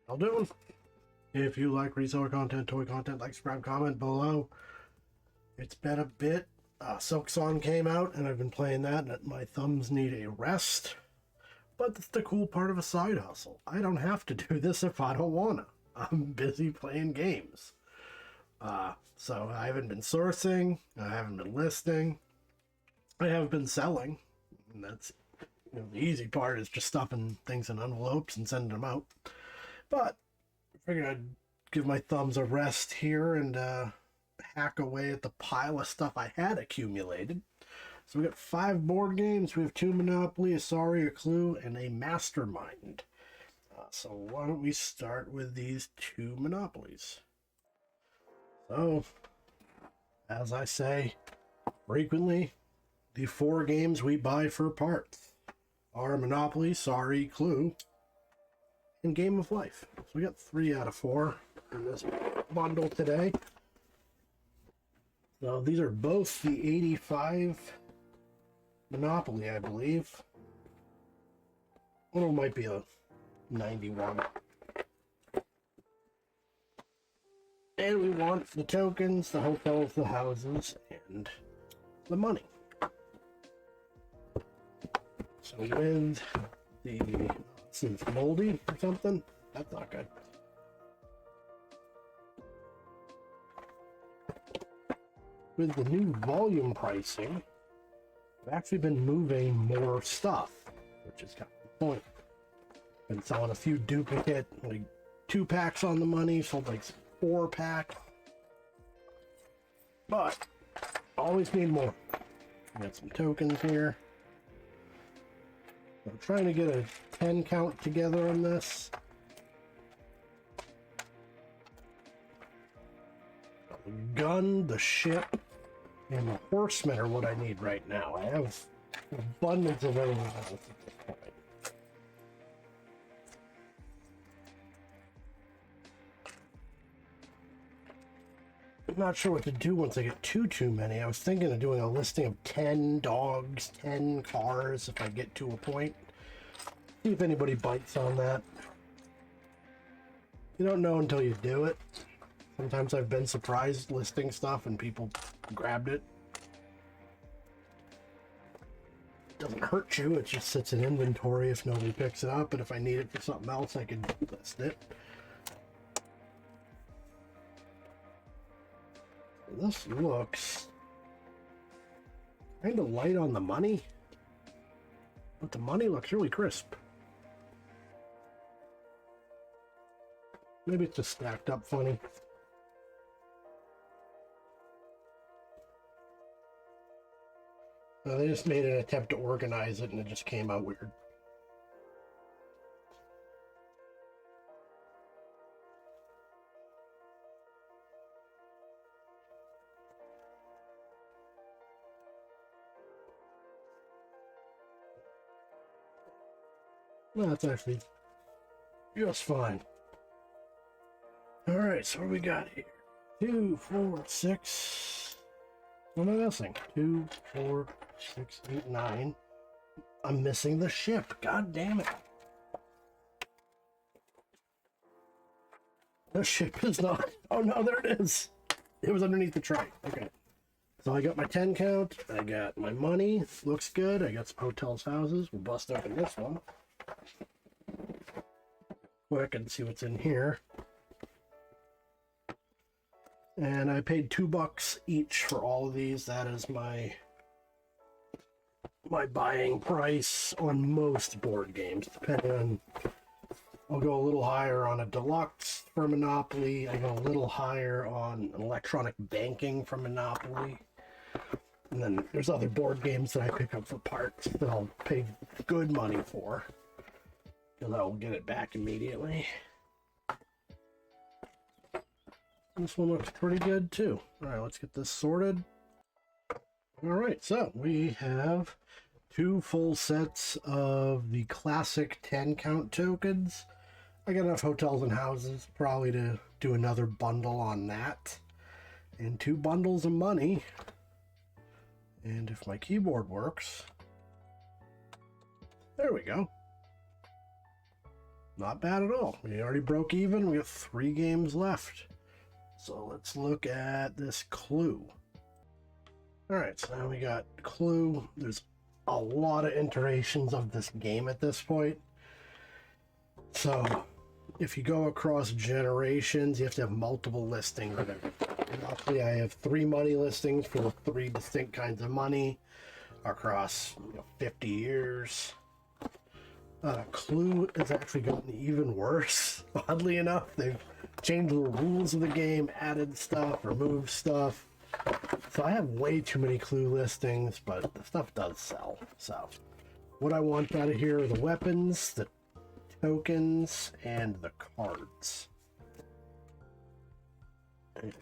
y'all doing? If you like reseller content, toy content, like, subscribe, comment below. It's been a bit. Silksong came out, and I've been playing that, and my thumbs need a rest. But that's the cool part of a side hustle. I don't have to do this if I don't want to. I'm busy playing games. So I haven't been sourcing, I haven't been listing, I haven't been selling. And that's, the easy part is just stuffing things in envelopes and sending them out. But I figured I'd give my thumbs a rest here and hack away at the pile of stuff I had accumulated. So we got 5 board games. We have 2 Monopoly, a Sorry, a Clue, and a Mastermind. So why don't we start with these 2 Monopolies? So, as I say frequently, the 4 games we buy for parts are Monopoly, Sorry, Clue, and Game of Life. So we got 3 out of 4 in this bundle today. So these are both the 85 Monopoly, I believe. One of them might be a 91. And we want the tokens, the hotels, the houses, and the money. So with the, since moldy or something, that's not good. With the new volume pricing, I've actually been moving more stuff, which is kind of the point. Been selling a few duplicate, like 2-packs on the money, sold like 4-pack, but always need more. I got some tokens here. I'm trying to get a 10 count together on this. The gun, the ship, and the horsemen are what I need right now. I have an abundance of everything else at this point. I'm not sure what to do once I get too many. I was thinking of doing a listing of 10 dogs, 10 cars if I get to a point. See if anybody bites on that. You don't know until you do it. Sometimes I've been surprised listing stuff and people grabbed it. It doesn't hurt you, it just sits in inventory if nobody picks it up, and if I need it for something else, I can list it. This looks kind of light on the money, but the money looks really crisp. Maybe it's just stacked up funny. They just made an attempt to organize it and it just came out weird. No, that's actually just fine. Alright, so what do we got here? 2, 4, 6. What am I missing? 2, 4, 6, 8, 9. I'm missing the ship. God damn it. The ship is not. Oh no, there it is. It was underneath the tray. Okay. So I got my 10 count. I got my money. Looks good. I got some hotels, houses. We'll bust open this one quick and see what's in here. And I paid $2 each for all of these. That is my buying price on most board games, depending on. I'll go a little higher on a deluxe for Monopoly. I go a little higher on electronic banking for Monopoly. And then there's other board games that I pick up for parts that I'll pay good money for, because I'll get it back immediately. This one looks pretty good too. Alright, let's get this sorted. Alright, so we have 2 full sets of the classic 10 count tokens. I got enough hotels and houses probably to do another bundle on that. And 2 bundles of money. And if my keyboard works, there we go. not bad at all. We already broke even. We got 3 games left. So let's look at this Clue. Alright, so now we got Clue. There's a lot of iterations of this game at this point. So if you go across generations, you have to have multiple listings. Luckily, I have 3 money listings for the 3 distinct kinds of money across 50 years. Clue has actually gotten even worse, oddly enough. They've changed the rules of the game, added stuff, removed stuff. So I have way too many Clue listings, but the stuff does sell. So what I want out of here are the weapons, the tokens, and the cards.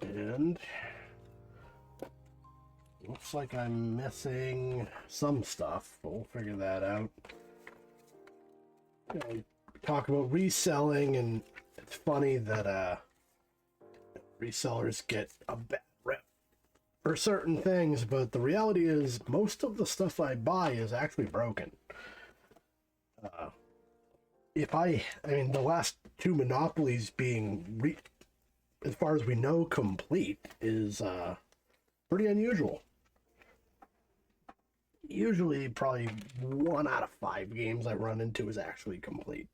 And looks like I'm missing some stuff, but we'll figure that out. We talk about reselling, and it's funny that resellers get a bad rep for certain things, but the reality is most of the stuff I buy is actually broken. I mean, the last 2 monopolies being, as far as we know, complete is pretty unusual. Usually, probably 1 out of 5 games I run into is actually complete.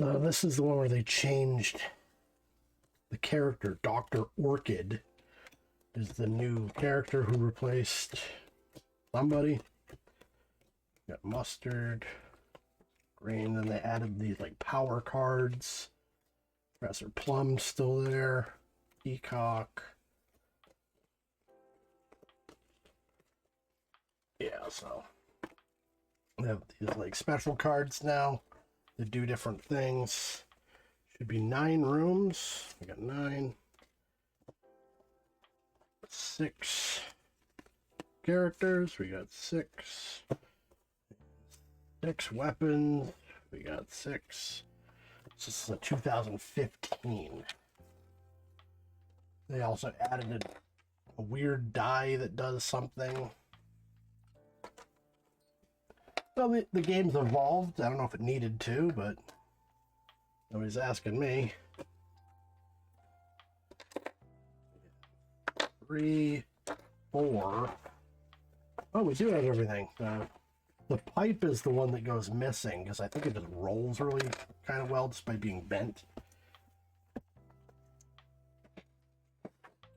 So this is the one where they changed the character. Dr. Orchid is the new character who replaced somebody. Got Mustard, Green, then they added these like power cards. Professor Plum's still there. Peacock. Yeah, so they have these like special cards now that do different things. Should be 9 rooms. We got 9. 6 characters. We got 6. 6 weapons. We got 6. This is a 2015. They also added a weird die that does something. Well, the game's evolved. I don't know if it needed to, but nobody's asking me. 3, 4. Oh, we do have everything. The pipe is the one that goes missing, because I think it just rolls really kind of well just by being bent.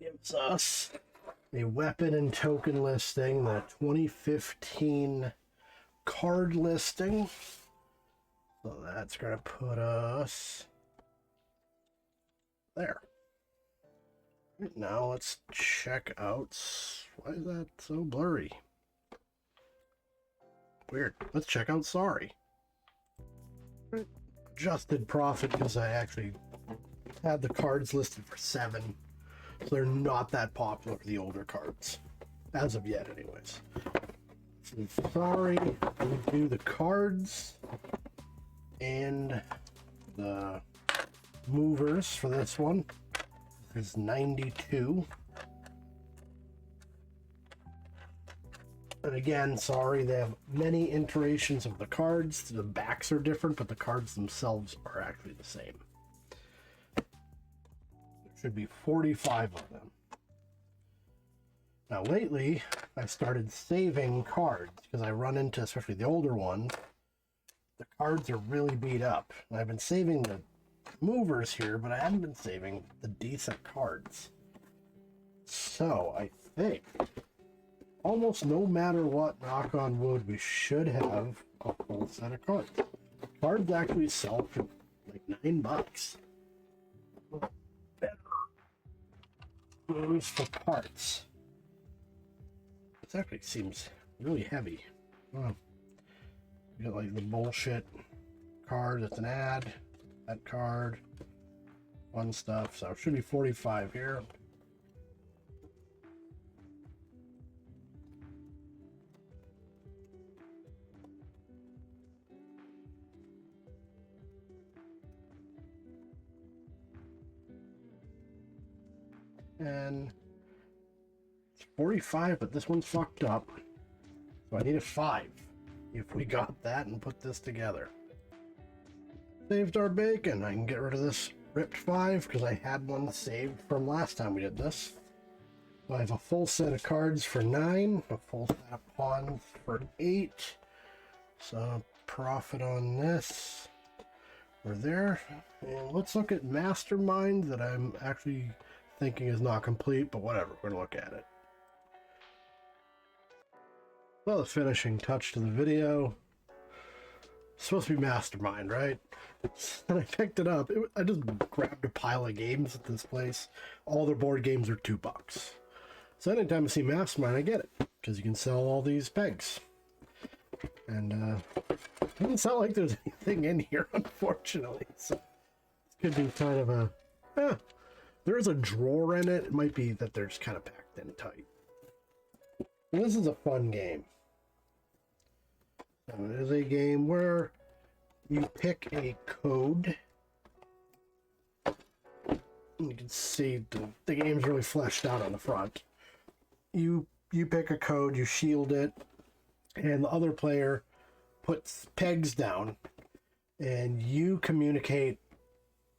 Gives us a weapon and token listing, the 2015 card listing. So that's going to put us there. Right, now let's check out. Why is that so blurry? Weird. Let's check out Sorry. Right. Adjusted profit because I actually had the cards listed for 7. So they're not that popular for the older cards. As of yet, anyways. So Sorry, we do the cards and the movers for this one. This is 92. And again, Sorry, they have many iterations of the cards. The backs are different, but the cards themselves are actually the same. There should be 45 of them. Now, lately, I started saving cards because I run into, especially the older ones, the cards are really beat up. And I've been saving the movers here, but I haven't been saving the decent cards. So, I think almost no matter what, knock on wood, we should have a full set of cards. Cards actually sell for like $9. Better use for parts. This actually seems really heavy. Oh. You got like the bullshit card, it's an ad, that card, fun stuff. So it should be 45 here. And it's 45, but this one's fucked up. So I need a 5 if we got that and put this together. Saved our bacon. I can get rid of this ripped 5 because I had one saved from last time we did this. So I have a full set of cards for 9, a full set of pawns for 8. So profit on this. We're there. And let's look at Mastermind that I'm actually thinking is not complete, but whatever, we're gonna look at it. Well, the finishing touch to the video. It's supposed to be Mastermind, right? And I picked it up. I just grabbed a pile of games at this place. All their board games are $2. So anytime I see Mastermind, I get it. Because you can sell all these pegs. And it doesn't sound like there's anything in here, unfortunately. So it could be kind of a... there is a drawer in it. It might be that they're just kind of packed in tight. And this is a fun game. So it is a game where you pick a code. You can see the game's really fleshed out on the front. You pick a code, you shield it, and the other player puts pegs down, and you communicate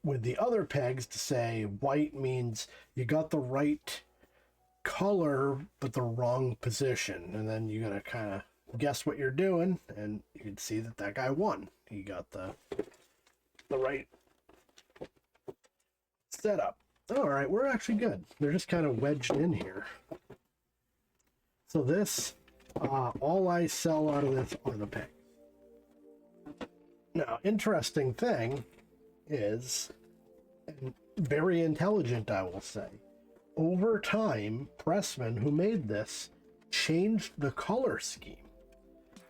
with the other pegs to say white means you got the right color but the wrong position, and then you gotta kind of guess what you're doing, and you can see that that guy won. He got the right setup. All right, we're actually good. They're just kind of wedged in here. So this, all I sell out of this are the pegs. Now, interesting thing is, and very intelligent, I will say, over time, Pressman, who made this, changed the color scheme.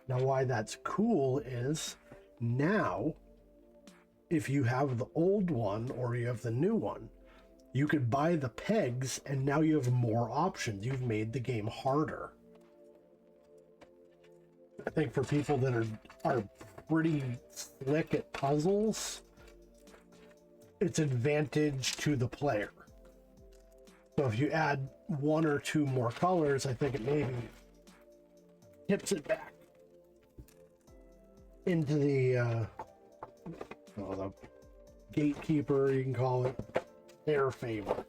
Now, why that's cool is now, if you have the old one or you have the new one, you could buy the pegs and now you have more options. You've made the game harder. I think for people that are pretty slick at puzzles, it's advantage to the player. So if you add 1 or 2 more colors, I think it maybe tips it back into the gatekeeper, you can call it, their favor.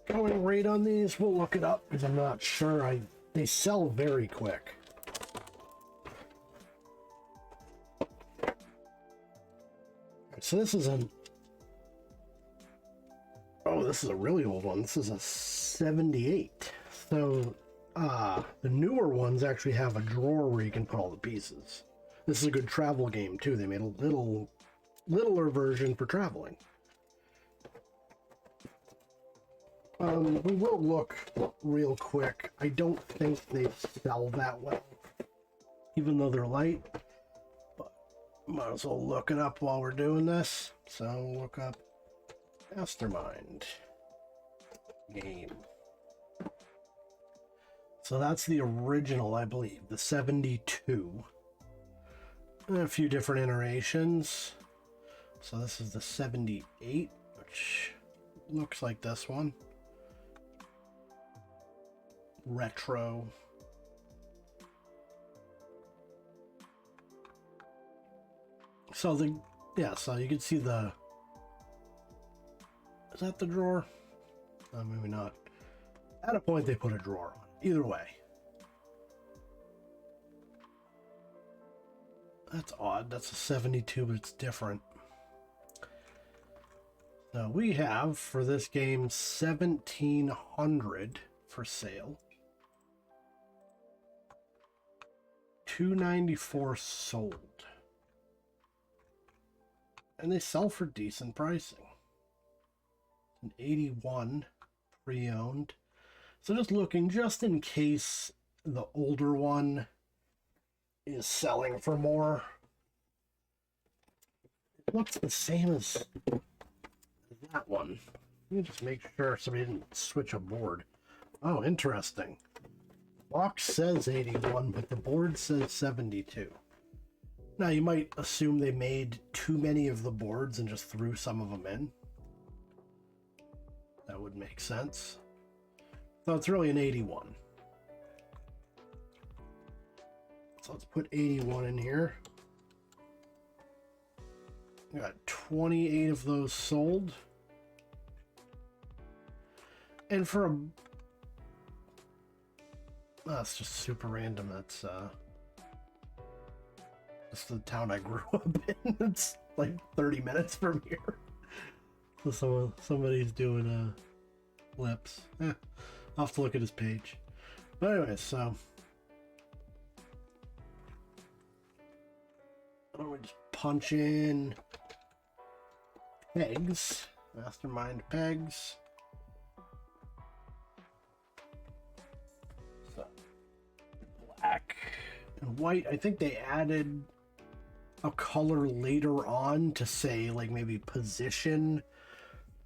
Going rate on these, we'll look it up because I'm not sure. They sell very quick. So this is this is a really old one. This is a 78. So the newer ones actually have a drawer where you can put all the pieces. This is a good travel game too. They made a littler version for traveling. We will look real quick. I don't think they sell that well, even though they're light. But might as well look it up while we're doing this. So look up Mastermind game. So that's the original, I believe, the 72. And a few different iterations. So this is the 78, which looks like this one. Retro. So so you can see the... Is that the drawer? Maybe not. At a point they put a drawer on. Either way. That's odd. That's a 72, but it's different. So we have, for this game, 1,700 for sale. 294 sold. And they sell for decent pricing. An 81 pre-owned. So just looking, just in case the older one is selling for more. It looks the same as that one. Let me just make sure somebody didn't switch a board. Oh, interesting. Box says 81, but the board says 72. Now, you might assume they made too many of the boards and just threw some of them in. That would make sense. So it's really an 81. So let's put 81 in here. Got 28 of those sold. And for a... that's just super random. That's the town I grew up in. It's like 30 minutes from here. So somebody's doing lips. I'll have to look at his page. But anyways, so why don't we just punch in pegs, Mastermind pegs. So black and white. I think they added a color later on to say like maybe position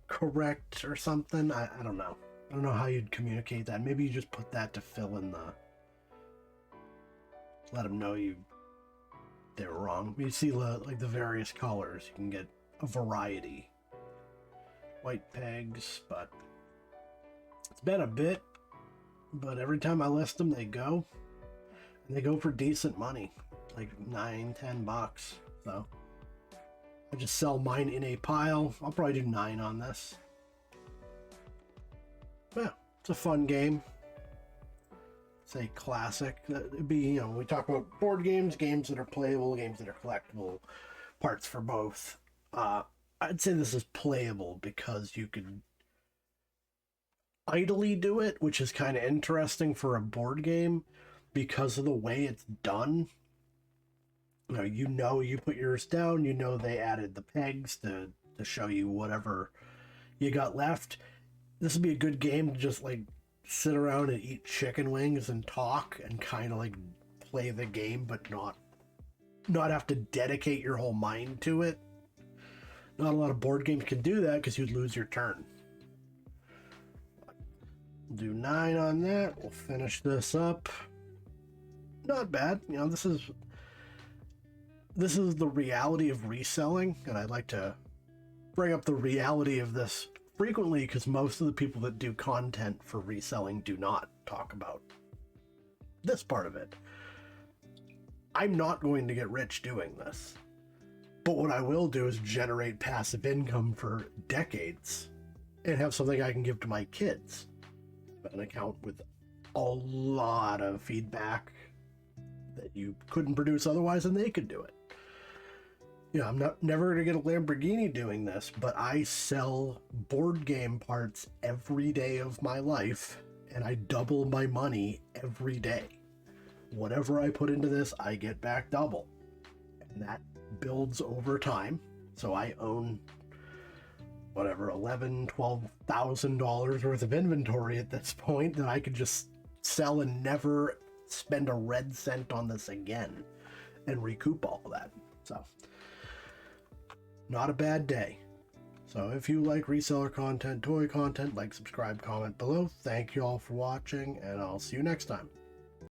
correct or something. I don't know. I don't know how you'd communicate that. Maybe you just put that to fill in the... let them know they were wrong. You see like the various colors. You can get a variety. White pegs, but it's been a bit. But every time I list them, they go. And they go for decent money. Like $9-10. So I just sell mine in a pile. I'll probably do 9 on this. Yeah, it's a fun game. It's a classic. It'd be, you know, we talk about board games, games that are playable, games that are collectible, parts for both. I'd say this is playable because you could idly do it, which is kind of interesting for a board game because of the way it's done. You know, you put yours down, you know they added the pegs to show you whatever you got left. This would be a good game to just like sit around and eat chicken wings and talk and kind of like play the game, but not have to dedicate your whole mind to it. Not a lot of board games can do that because you'd lose your turn. Do 9 on that. We'll finish this up. Not bad. You know, this is the reality of reselling, and I'd like to bring up the reality of this frequently because most of the people that do content for reselling do not talk about this part of it. I'm not going to get rich doing this, but what I will do is generate passive income for decades and have something I can give to my kids. An account with a lot of feedback that you couldn't produce otherwise, and they could do it. Yeah, I'm never going to get a Lamborghini doing this, but I sell board game parts every day of my life, and I double my money every day. Whatever I put into this, I get back double. And that builds over time. So I own, whatever, $11,000, $12,000 worth of inventory at this point that I could just sell and never spend a red cent on this again and recoup all of that. So... not a bad day. So if you like reseller content, toy content, like, subscribe, comment below. Thank you all for watching, and I'll see you next time.